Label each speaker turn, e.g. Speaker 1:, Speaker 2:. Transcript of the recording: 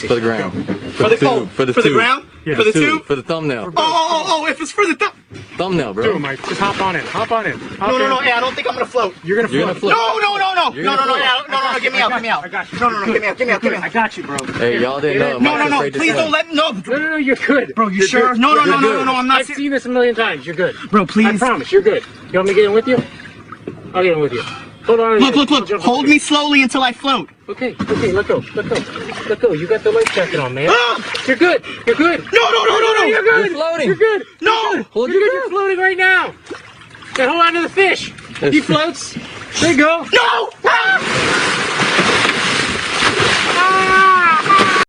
Speaker 1: see.
Speaker 2: For the ground.
Speaker 1: For the
Speaker 2: tube. For the
Speaker 1: for the
Speaker 2: tube.
Speaker 1: ground?
Speaker 2: Yeah,
Speaker 1: for the tube?
Speaker 2: For the thumbnail.
Speaker 1: Oh, if it's for the
Speaker 2: Thumbnail, bro.
Speaker 3: Dude, Mike, just hop on in. Hop on in.
Speaker 1: No, hey, I don't think I'm gonna float.
Speaker 3: You're gonna float.
Speaker 2: You're gonna float.
Speaker 1: No,
Speaker 2: You're gonna float.
Speaker 1: no, get me out.
Speaker 3: I got you.
Speaker 1: No, get me out.
Speaker 3: I got you, bro.
Speaker 2: Hey, y'all didn't know.
Speaker 1: No, please don't let, no.
Speaker 3: No, you're good.
Speaker 1: Bro, you sure? No, I'm not.
Speaker 3: I've seen this a million times. You're good.
Speaker 1: Bro, please.
Speaker 3: I promise, you're good. You want me to get in with you? I'll get in with you. Hold on.
Speaker 1: Look. Hold me slowly until I float.
Speaker 3: Okay, let go. You got the life jacket on, man. You're good.
Speaker 1: No.
Speaker 3: You're good.
Speaker 2: You're floating.
Speaker 3: You're good.
Speaker 1: No.
Speaker 2: Hold
Speaker 3: You're
Speaker 2: your
Speaker 3: good. You're floating right now. Now hold on to the fish. He floats. There you go.
Speaker 1: No.